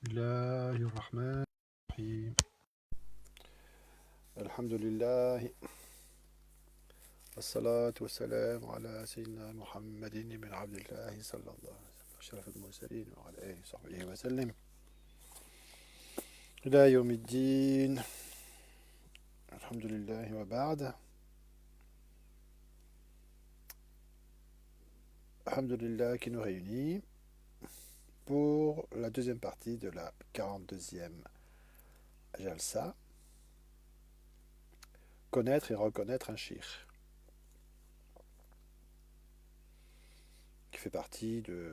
Bismillahirrahmanirrahim. Alhamdulillah. Wassalatu wassalamu ala sayyidina Muhammadin ibn Abdullah sallallahu alayhi wa sallam. Ashraf al-mursalin wa ala alihi wa sahbihi wa sallam. Ila yawmiddin. Alhamdulillah wa ba'd. Alhamdulillah qui nous réunit pour la deuxième partie de la 42e Jalsa. Connaître et reconnaître un shir, qui fait partie de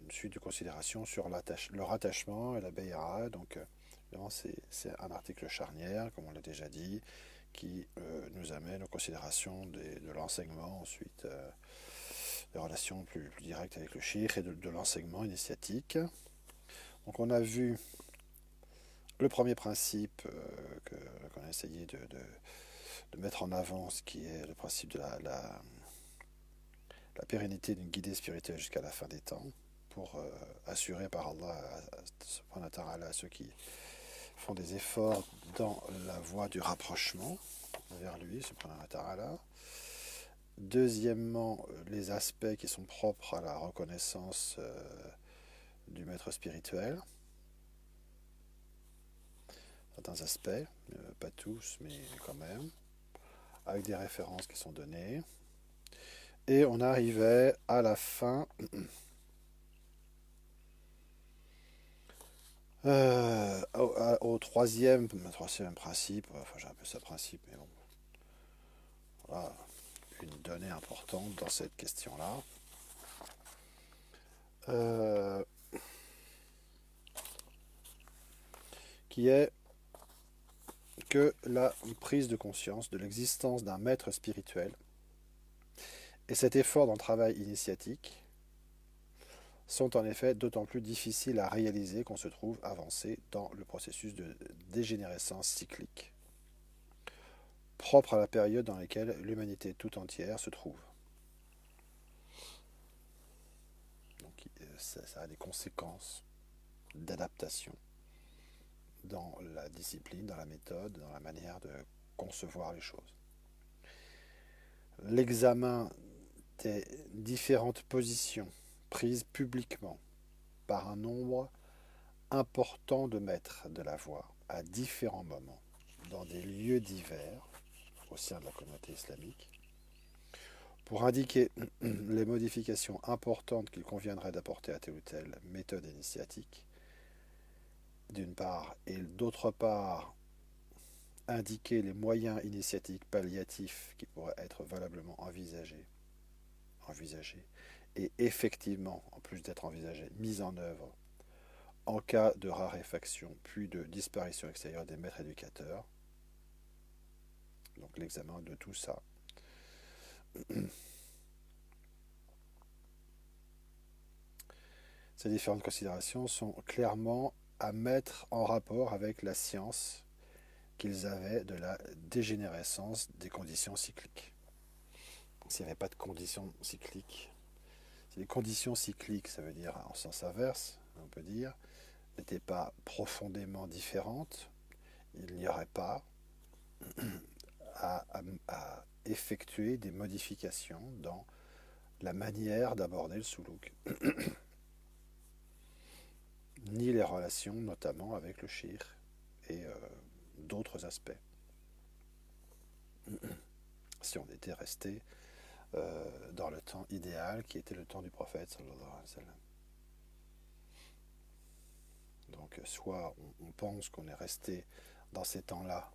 une suite de considérations sur le rattachement et la bay'a. Donc, évidemment, c'est un article charnière, comme on l'a déjà dit, qui nous amène aux considérations de l'enseignement, ensuite des relations plus directes avec le shir et de l'enseignement initiatique. Donc, on a vu le premier principe qu'on a essayé de mettre en avant, ce qui est le principe de la pérennité d'une guidée spirituelle jusqu'à la fin des temps, pour assurer par Allah à ceux qui font des efforts dans la voie du rapprochement vers lui, subhanahu wa ta'ala. Deuxièmement, les aspects qui sont propres à la reconnaissance du maître spirituel. Certains aspects, pas tous, mais quand même, avec des références qui sont données. Et on arrivait à la fin au troisième principe, enfin j'ai un peu ça principe, mais bon, voilà, une donnée importante dans cette question-là. Qui est que la prise de conscience de l'existence d'un maître spirituel et cet effort dans le travail initiatique sont en effet d'autant plus difficiles à réaliser qu'on se trouve avancé dans le processus de dégénérescence cyclique, propre à la période dans laquelle l'humanité tout entière se trouve. Donc ça a des conséquences d'adaptation dans la discipline, dans la méthode, dans la manière de concevoir les choses. L'examen des différentes positions prises publiquement par un nombre important de maîtres de la voie à différents moments, dans des lieux divers au sein de la communauté islamique, pour indiquer les modifications importantes qu'il conviendrait d'apporter à telle ou telle méthode initiatique, d'une part, et d'autre part, indiquer les moyens initiatiques palliatifs qui pourraient être valablement envisagés, et effectivement, en plus d'être envisagés, mis en œuvre en cas de raréfaction puis de disparition extérieure des maîtres éducateurs. Donc l'examen de tout ça. Ces différentes considérations sont clairement à mettre en rapport avec la science qu'ils avaient de la dégénérescence des conditions cycliques. S'il n'y avait pas de conditions cycliques, si les conditions cycliques, ça veut dire en sens inverse, on peut dire, n'étaient pas profondément différentes, il n'y aurait pas à effectuer des modifications dans la manière d'aborder le suluk, ni les relations notamment avec le shir et d'autres aspects. Si on était resté dans le temps idéal qui était le temps du prophète sallallahu alayhi wa sallam. Donc soit on pense qu'on est resté dans ces temps-là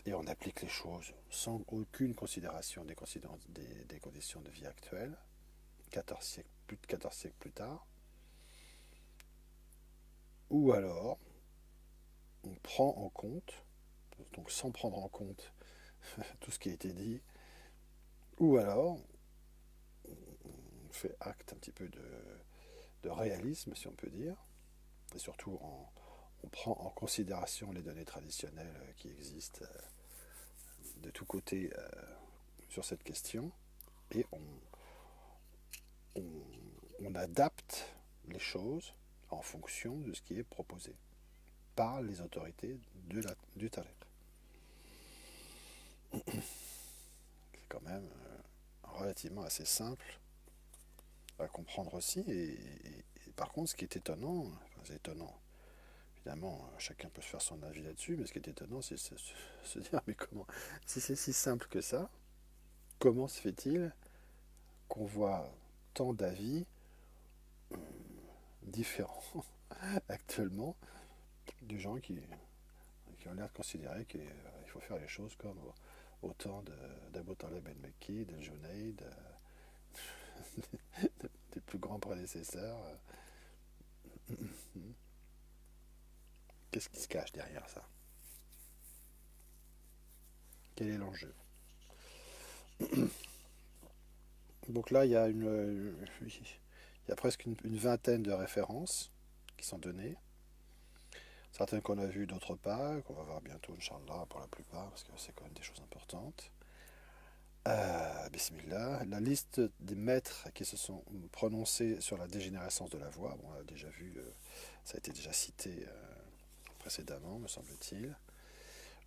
et on applique les choses sans aucune considération des conditions de vie actuelles, plus de 14 siècles plus tard, ou alors on prend en compte, donc sans prendre en compte tout ce qui a été dit, ou alors on fait acte un petit peu de réalisme, si on peut dire, et surtout on prend en considération les données traditionnelles qui existent de tous côtés sur cette question, et on adapte les choses en fonction de ce qui est proposé par les autorités du tariq. C'est quand même relativement assez simple à comprendre aussi. Et par contre, ce qui est étonnant, enfin, c'est étonnant, évidemment, chacun peut se faire son avis là-dessus, mais ce qui est étonnant, c'est se dire, mais comment, si c'est si simple que ça, comment se fait-il qu'on voit tant d'avis différents actuellement de gens qui ont l'air de considérer qu'il faut faire les choses comme au temps d'Abu Talib el-Mekki, de Junayd, des plus grands prédécesseurs. Qu'est-ce qui se cache derrière ça? Quel est l'enjeu? Donc là, il y a presque une vingtaine de références qui sont données. Certaines qu'on a vues, d'autres pas, qu'on va voir bientôt, Inch'Allah, pour la plupart, parce que c'est quand même des choses importantes. Bismillah. La liste des maîtres qui se sont prononcés sur la dégénérescence de la voix, bon, on a déjà vu, ça a été déjà cité précédemment, me semble-t-il.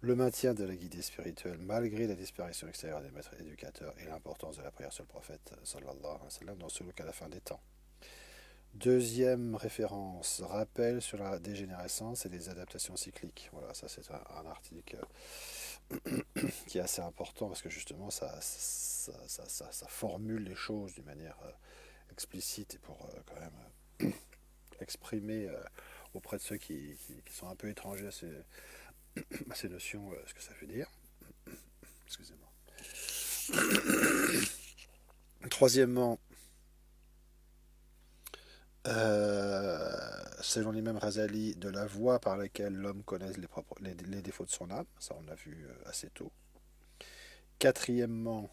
Le maintien de la guidée spirituelle malgré la disparition extérieure des maîtres éducateurs et l'importance de la prière sur le prophète sallallahu alayhi wa sallam dans ce qu'à la fin des temps. Deuxième référence, rappel sur la dégénérescence et les adaptations cycliques. Voilà, ça c'est un article qui est assez important parce que justement ça formule les choses d'une manière explicite et pour quand même exprimer auprès de ceux qui sont un peu étrangers à ces notions ce que ça veut dire. Excusez-moi. Troisièmement, selon l'imam Razali, de la voie par laquelle l'homme connaît les défauts de son âme, ça on l'a vu assez tôt. Quatrièmement,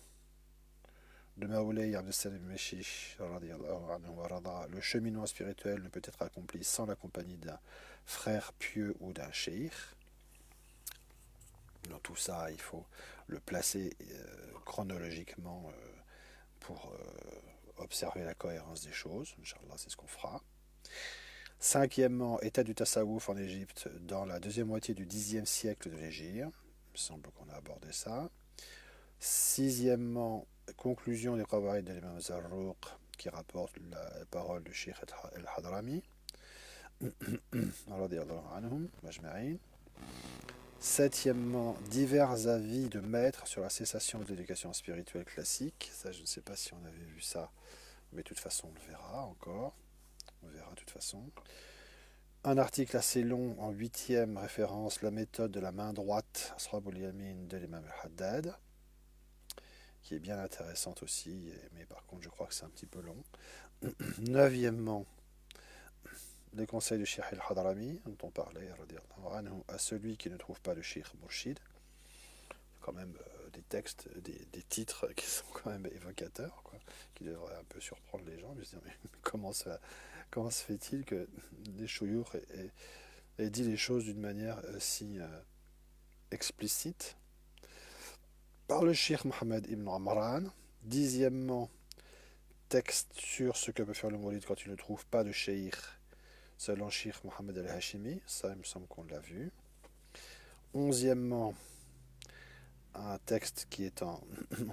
de Maoulay Abdel Salim Meshish, le cheminement spirituel ne peut être accompli sans la compagnie d'un frère pieux ou d'un cheikh. Dans tout ça, il faut le placer chronologiquement pour observer la cohérence des choses. Inch'Allah, c'est ce qu'on fera. Cinquièmement, état du tasawwuf en Égypte dans la deuxième moitié du Xe siècle de l'Hégire. Il me semble qu'on a abordé ça. Sixièmement, conclusion des Qawaïd de l'imam Zarruq qui rapporte la parole du Cheikh el-Hadrami. Septièmement, divers avis de maîtres sur la cessation de l'éducation spirituelle classique. Ça, je ne sais pas si on avait vu ça, mais de toute façon, on le verra encore. On verra de toute façon. Un article assez long en huitième référence, la méthode de la main droite, Asrabul Yamin de l'imam al-Haddad, qui est bien intéressante aussi, mais par contre, je crois que c'est un petit peu long. Neuvièmement, les conseils du Cheikh el-Hadrami, dont on parlait, à celui qui ne trouve pas le Cheikh Murshid. Quand même des textes, des titres qui sont quand même évocateurs, quoi, qui devraient un peu surprendre les gens. Je me dis, mais comment se fait-il que les chouyours aient dit les choses d'une manière si explicite? Par le Cheikh Mohammed ibn Amran. Dixièmement, texte sur ce que peut faire le mouride quand il ne trouve pas de cheikh, selon Cheikh Mohammed al-Hashimi. Ça, il me semble qu'on l'a vu. Onzièmement, un texte qui est en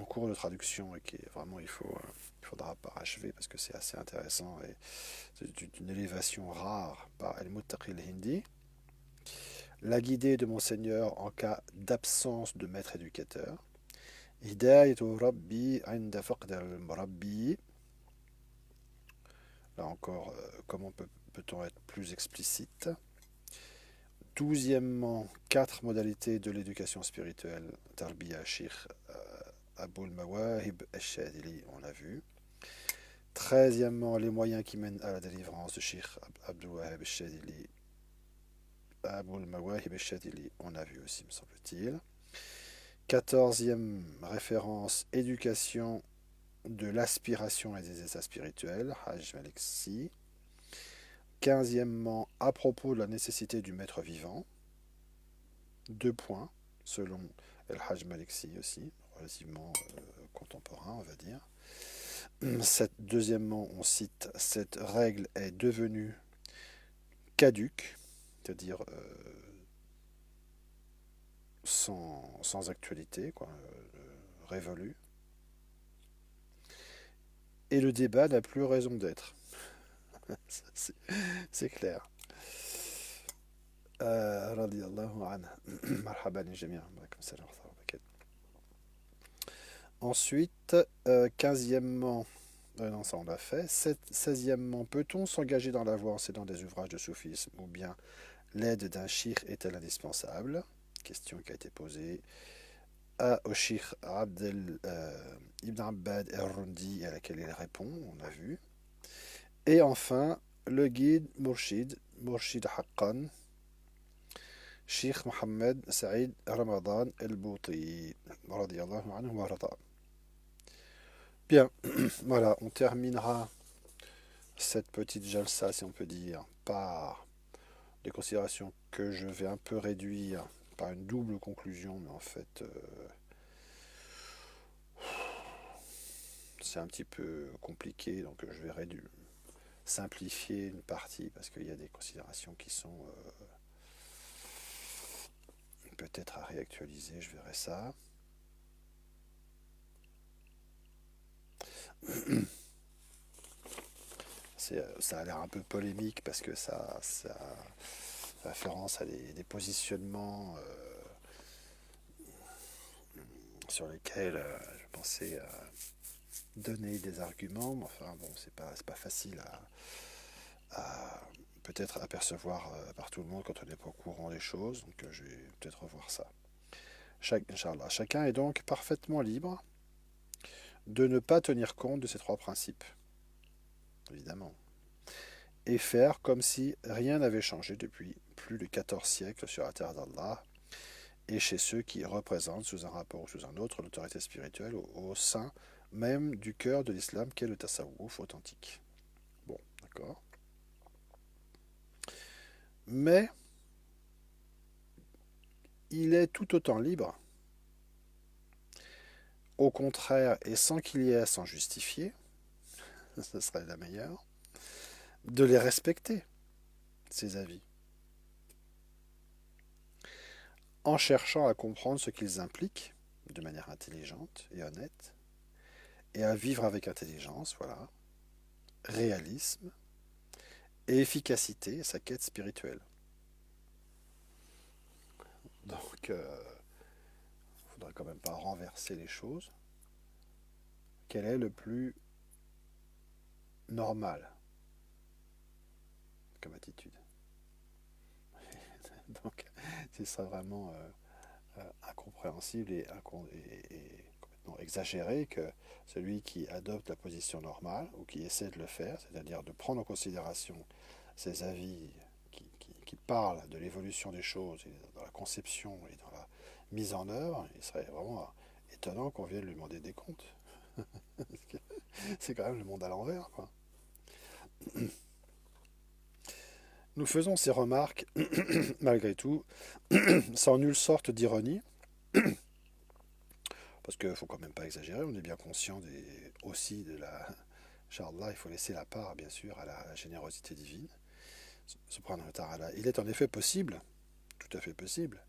cours de traduction et qui est vraiment, il faudra parachever parce que c'est assez intéressant et c'est d'une élévation rare par El-Muttaqi al-Hindi. La guidée de Monseigneur en cas d'absence de maître éducateur. Hidayatu Rabbi inda faqd al-Murabbi. Là encore, comment peut-on être plus explicite? Douzièmement, 4 modalités de l'éducation spirituelle. Tarbiya Sheikh Abul Mawahib al-Shadili, on l'a vu. 13e, les moyens qui mènent à la délivrance de Sheikh Abdul Wahhab al-Shadili. Abul Mawahib al-Shadili, on a vu aussi, me semble-t-il. 14e référence, éducation de l'aspiration et des états spirituels, Hajj Maliksi. 15e, à propos de la nécessité du maître vivant. 2 points, selon El Hajj Maliksi aussi, relativement contemporain, on va dire. Deuxièmement, on cite cette règle est devenue caduques, c'est-à-dire sans actualité, quoi, révolu, et le débat n'a plus raison d'être. c'est c'est clair. Radiallahu anhu. Marhaban jami'an. Ensuite, 15e, non, ça on l'a fait. 16e, peut-on s'engager dans la voie en cédant des ouvrages de soufisme ou bien l'aide d'un shir est-elle indispensable? Question qui a été posée au shir Ibn Abbad el-Rundi à laquelle il répond, on a vu. Et enfin, le guide Murshid Haqqan, Sheikh Mohammed Saïd Ramadan el-Bouti, radiyallahu anhu wa rada. Bien, voilà, on terminera cette petite jalsa, si on peut dire, par des considérations que je vais un peu réduire par une double conclusion, mais en fait, c'est un petit peu compliqué, donc je vais simplifier une partie parce qu'il y a des considérations qui sont peut-être à réactualiser, je verrai ça. Ça a l'air un peu polémique parce que ça fait référence à des positionnements sur lesquels je pensais donner des arguments, mais enfin bon, c'est pas facile à peut-être apercevoir par tout le monde quand on n'est pas au courant des choses, donc je vais peut-être revoir ça. Inch'Allah. Chacun est donc parfaitement libre de ne pas tenir compte de ces trois principes, évidemment, et faire comme si rien n'avait changé depuis plus de 14 siècles sur la terre d'Allah et chez ceux qui représentent sous un rapport ou sous un autre l'autorité spirituelle au sein même du cœur de l'islam qu'est le tasawwuf authentique. Bon, d'accord. Mais il est tout autant libre, au contraire, et sans qu'il y ait à s'en justifier, ce serait la meilleure, de les respecter, ces avis, en cherchant à comprendre ce qu'ils impliquent de manière intelligente et honnête, et à vivre avec intelligence, voilà, réalisme et efficacité sa quête spirituelle. Donc, il ne faudrait quand même pas renverser les choses. Quel est le plus normal comme attitude? Donc, ce serait vraiment incompréhensible et complètement exagéré que celui qui adopte la position normale ou qui essaie de le faire, c'est-à-dire de prendre en considération ces avis qui parlent de l'évolution des choses et dans la conception et dans la mise en œuvre, il serait vraiment étonnant qu'on vienne lui demander des comptes. C'est quand même le monde à l'envers, quoi. Nous faisons ces remarques, malgré tout, sans nulle sorte d'ironie, parce qu'il ne faut quand même pas exagérer, on est bien conscient aussi de la... Inch'Allah, il faut laisser la part, bien sûr, à la générosité divine. Subhanahu wa ta'ala. Il est en effet possible, tout à fait possible,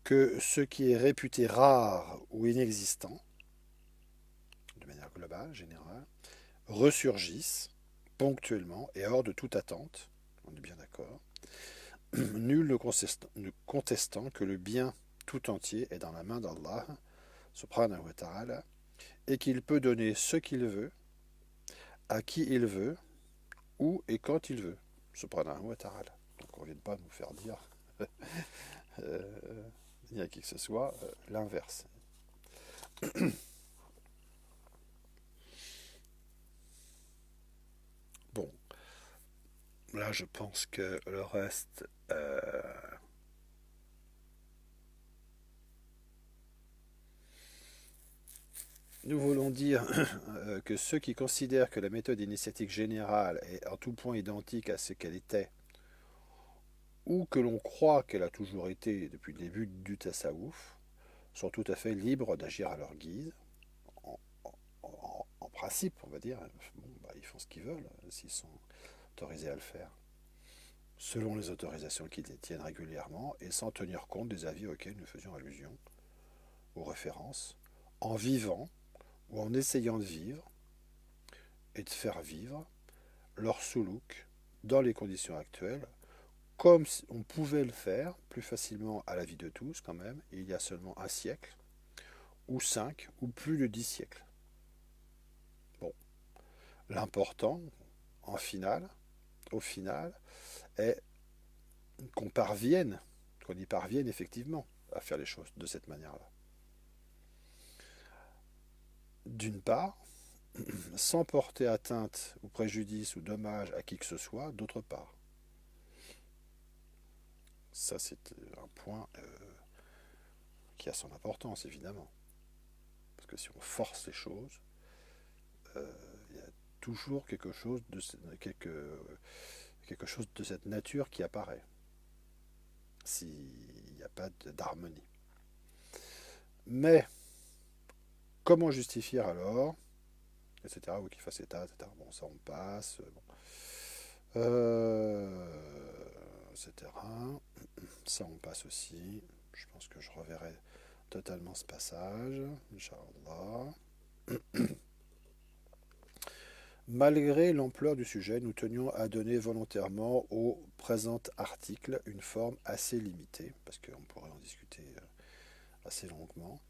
que ce qui est réputé rare ou inexistant, de manière globale, générale, ressurgisse ponctuellement et hors de toute attente, on est bien d'accord, nul ne contestant que le bien tout entier est dans la main d'Allah, subhanahu wa ta'ala, et qu'il peut donner ce qu'il veut, à qui il veut, où et quand il veut, subhanahu wa ta'ala. Donc on ne vient pas nous faire dire, ni à qui que ce soit, l'inverse. Bon, là je pense que le reste... Nous voulons dire que ceux qui considèrent que la méthode initiatique générale est en tout point identique à ce qu'elle était, ou que l'on croit qu'elle a toujours été depuis le début du tasawwuf, sont tout à fait libres d'agir à leur guise, en, en principe, on va dire. Bon, bah, ils font ce qu'ils veulent, s'ils sont autorisés à le faire. selon les autorisations qu'ils détiennent régulièrement et sans tenir compte des avis auxquels nous faisions allusion, aux références, en vivant ou en essayant de vivre et de faire vivre leur soulouk dans les conditions actuelles, comme on pouvait le faire plus facilement à la vie de tous quand même, il y a seulement un siècle, ou 5, ou plus de 10 siècles. Bon, l'important, au final, est qu'on y parvienne effectivement à faire les choses de cette manière-là. D'une part, sans porter atteinte ou préjudice ou dommage à qui que ce soit, d'autre part. Ça, c'est un point qui a son importance, évidemment. Parce que si on force les choses, il y a toujours quelque chose de cette nature qui apparaît, s'il n'y a pas d'harmonie. Mais, comment justifier alors, etc., ou qu'il fasse état, etc. Bon, ça on passe, bon. Etc. Ça on passe aussi. Je pense que je reverrai totalement ce passage, Inch'Allah. Malgré l'ampleur du sujet, nous tenions à donner volontairement au présent article une forme assez limitée, parce qu'on pourrait en discuter assez longuement,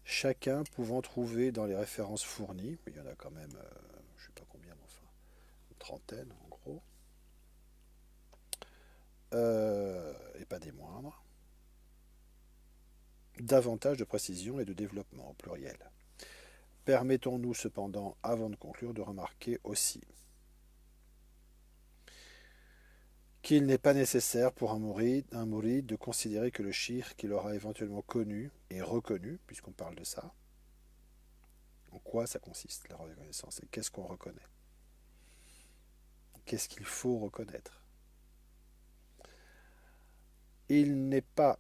chacun pouvant trouver dans les références fournies, il y en a quand même, je ne sais pas combien, mais enfin, une trentaine en gros, et pas des moindres, davantage de précision et de développement au pluriel. Permettons-nous cependant, avant de conclure, de remarquer aussi qu'il n'est pas nécessaire pour un mouride de considérer que le shir qu'il aura éventuellement connu et reconnu, puisqu'on parle de ça, en quoi ça consiste la reconnaissance et qu'est-ce qu'on reconnaît? Qu'est-ce qu'il faut reconnaître? Il n'est pas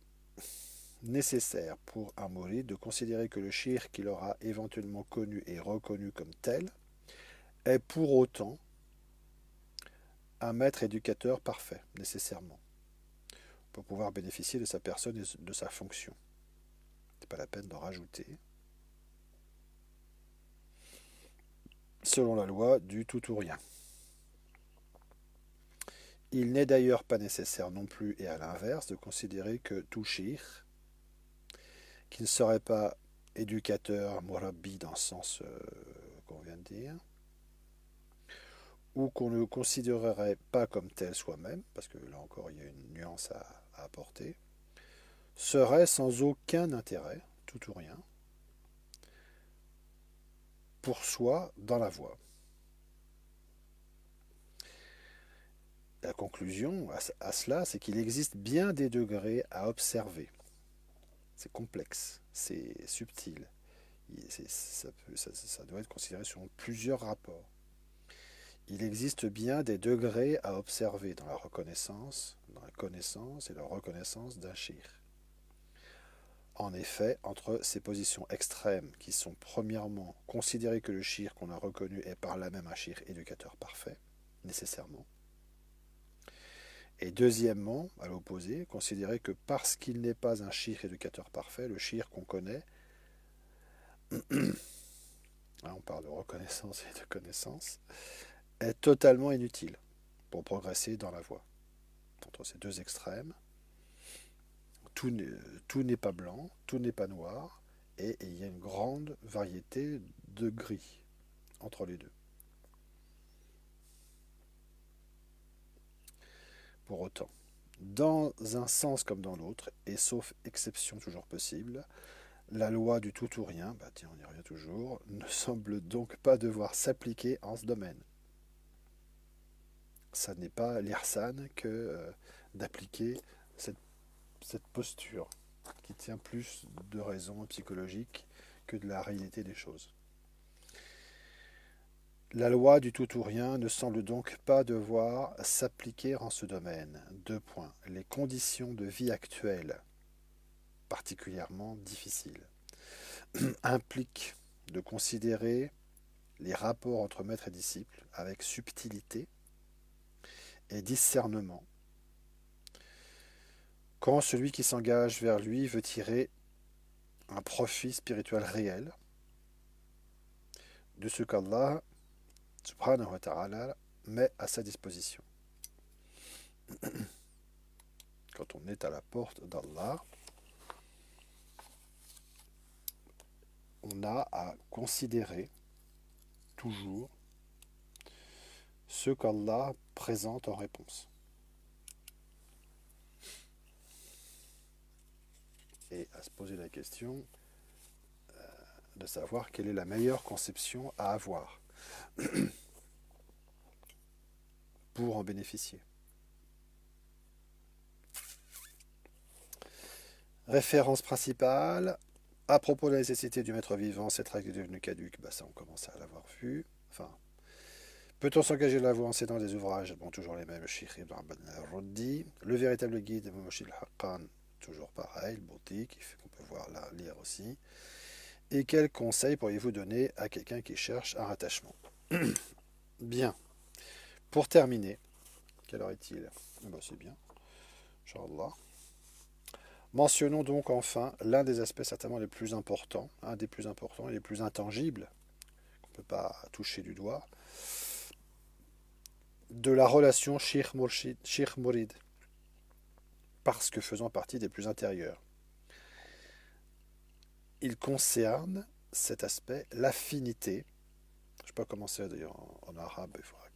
nécessaire pour un mouride de considérer que le shir qu'il aura éventuellement connu et reconnu comme tel est pour autant un maître éducateur parfait, nécessairement, pour pouvoir bénéficier de sa personne et de sa fonction. C'est pas la peine d'en rajouter. Selon la loi du tout ou rien. Il n'est d'ailleurs pas nécessaire non plus, et à l'inverse, de considérer que tout shir, qui ne serait pas éducateur, murabbi dans le sens qu'on vient de dire, ou qu'on ne considérerait pas comme tel soi-même, parce que là encore il y a une nuance à apporter, serait sans aucun intérêt, tout ou rien, pour soi dans la voie. La conclusion à cela, c'est qu'il existe bien des degrés à observer. C'est complexe, c'est subtil. Ça doit être considéré sur plusieurs rapports. Il existe bien des degrés à observer dans la reconnaissance, dans la connaissance et la reconnaissance d'un shir. En effet, entre ces positions extrêmes qui sont premièrement considérer que le shir qu'on a reconnu est par là même un shir éducateur parfait, nécessairement, et deuxièmement, à l'opposé, considérer que parce qu'il n'est pas un shir éducateur parfait, le shir qu'on connaît, on parle de reconnaissance et de connaissance, est totalement inutile pour progresser dans la voie. Entre ces deux extrêmes, tout n'est pas blanc, tout n'est pas noir, et il y a une grande variété de gris entre les deux. Pour autant, dans un sens comme dans l'autre, et sauf exception toujours possible, la loi du tout ou rien, tiens, on y revient toujours, ne semble donc pas devoir s'appliquer en ce domaine. Ça n'est pas l'irsan que d'appliquer cette posture qui tient plus de raison psychologique que de la réalité des choses. La loi du tout ou rien ne semble donc pas devoir s'appliquer en ce domaine. 2 points. Les conditions de vie actuelles, particulièrement difficiles, impliquent de considérer les rapports entre maître et disciple avec subtilité et discernement, Quand celui qui s'engage vers lui veut tirer un profit spirituel réel de ce qu'Allah subhanahu wa ta'ala met à sa disposition. Quand on est à la porte d'Allah, on a à considérer toujours ce qu'Allah présente en réponse. Et à se poser la question de savoir quelle est la meilleure conception à avoir pour en bénéficier. Référence principale. À propos de la nécessité du maître vivant, cette règle est devenue caduque. Ça, on commence à l'avoir vu. Enfin, peut-on s'engager de la voie en cédant des ouvrages? Bon, toujours les mêmes. Cheikh Ibn Abd al-Ruddi. Le véritable guide de Momoshid al-Haqqan, toujours pareil. Le boutique, qu'on peut voir là, lire aussi. Et quels conseils pourriez-vous donner à quelqu'un qui cherche un rattachement? Bien. Pour terminer, quelle heure est-il? C'est bien. Inch'Allah. Mentionnons donc enfin l'un des aspects certainement les plus importants, un des plus importants et les plus intangibles, qu'on ne peut pas toucher du doigt, de la relation Sheikh-Mourid, parce que faisant partie des plus intérieurs. Il concerne cet aspect, l'affinité. Je ne sais pas comment c'est d'ailleurs en arabe, il faudra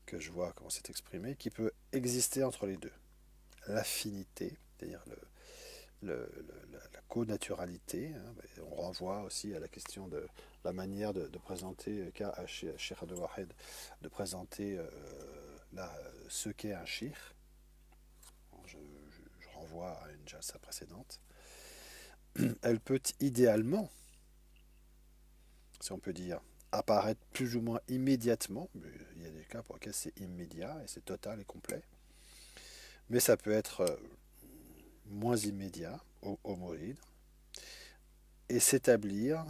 que je vois comment c'est exprimé, qui peut exister entre les deux. L'affinité, c'est-à-dire la connaturalité. On renvoie aussi à la question de la manière de présenter, qu'a Cheikh Abdel Wahed, de présenter ce qu'est un sheikh. Je renvoie à une jalsa précédente. Elle peut idéalement, si on peut dire, apparaître plus ou moins immédiatement. Il y a des cas pour lesquels c'est immédiat et c'est total et complet. Mais ça peut être moins immédiat au mouride et s'établir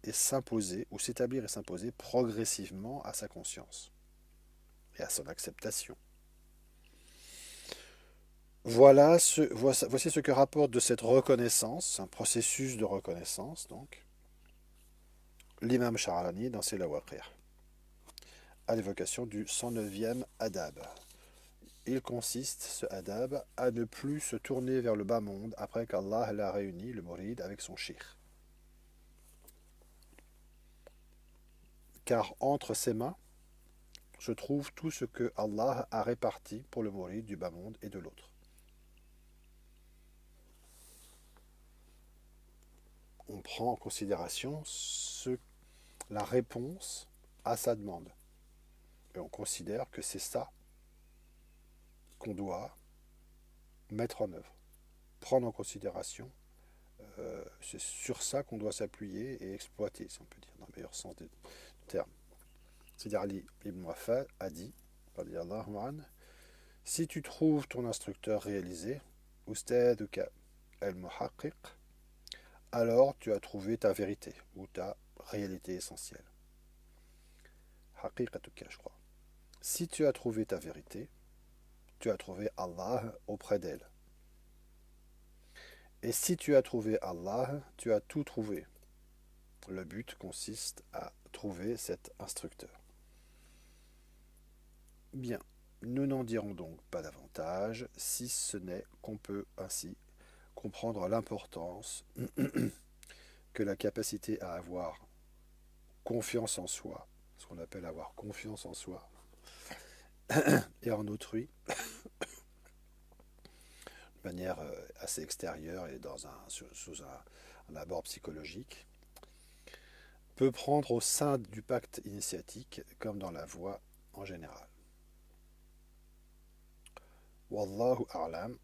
et s'imposer, ou s'établir et s'imposer progressivement à sa conscience et à son acceptation. Voici ce que rapporte de cette reconnaissance, un processus de reconnaissance donc, l'imam Sha'rani dans ses Lawaqir, à l'évocation du 109e adab. Il consiste, ce adab, à ne plus se tourner vers le bas monde après qu'Allah l'a réuni, le mouride, avec son sheikh. Car entre ses mains se trouve tout ce que Allah a réparti pour le mouride du bas monde et de l'autre. On prend en considération la réponse à sa demande. Et on considère que c'est ça qu'on doit mettre en œuvre. Prendre en considération, c'est sur ça qu'on doit s'appuyer et exploiter, si on peut dire, dans le meilleur sens du terme. C'est-à-dire Ali ibn Wafa a dit, si tu trouves ton instructeur réalisé, Ustaduka al-Muhaqqiq, alors tu as trouvé ta vérité ou ta réalité essentielle. Haqiqatuka, je crois. Si tu as trouvé ta vérité, tu as trouvé Allah auprès d'elle. Et si tu as trouvé Allah, tu as tout trouvé. Le but consiste à trouver cet instructeur. Bien, nous n'en dirons donc pas davantage, si ce n'est qu'on peut ainsi comprendre l'importance que la capacité à avoir confiance en soi, ce qu'on appelle avoir confiance en soi, et en autrui, de manière assez extérieure et sous un abord psychologique, peut prendre au sein du pacte initiatique comme dans la voie en général. Wallahu a'lam.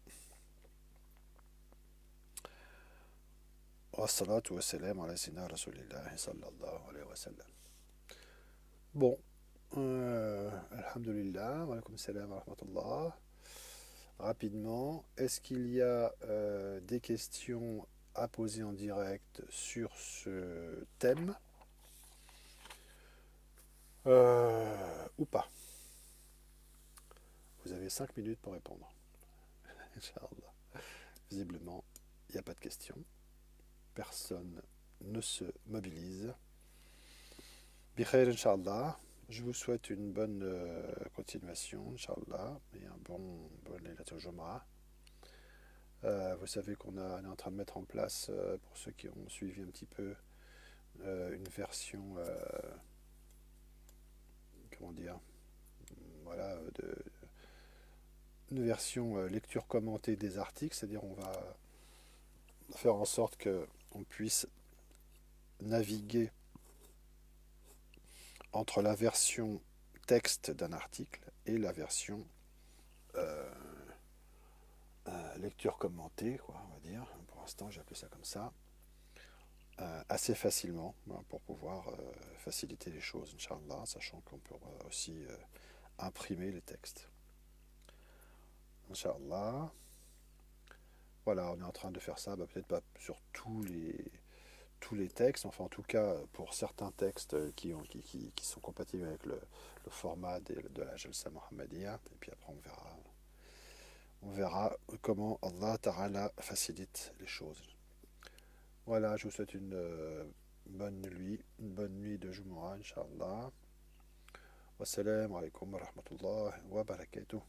Wassalatu wassalam ala sayyidina Rasulillah sallallahu alayhi wa sallam. Bon, alhamdulillah, wa alaykum salam wa rahmatullah. Rapidement, est-ce qu'il y a des questions à poser en direct sur ce thème ou pas? Vous avez 5 minutes pour répondre. Inch'Allah. Visiblement, il n'y a pas de question. Personne ne se mobilise. Bikhair, Inch'Allah. Je vous souhaite une bonne continuation, Inch'Allah, et un bon Laylatul Jumu'ah. Vous savez on est en train de mettre en place, pour ceux qui ont suivi un petit peu, une version, comment dire, voilà, une version lecture commentée des articles, c'est-à-dire on va faire en sorte que on puisse naviguer entre la version texte d'un article et la version euh, lecture commentée, quoi, on va dire. Pour l'instant, j'ai appelé ça comme ça, assez facilement, hein, pour pouvoir faciliter les choses, Inch'Allah, sachant qu'on peut aussi imprimer les textes. Inch'Allah. Voilà, on est en train de faire ça, peut-être pas sur tous les textes, enfin en tout cas pour certains textes qui sont compatibles avec le format de la Jalsa Mohammedia, et puis après on verra comment Allah Ta'ala facilite les choses. Voilà, je vous souhaite une bonne nuit de Jumu'ah, Inch'Allah. Wassalamu alaikum wa rahmatullahi wa barakatuh.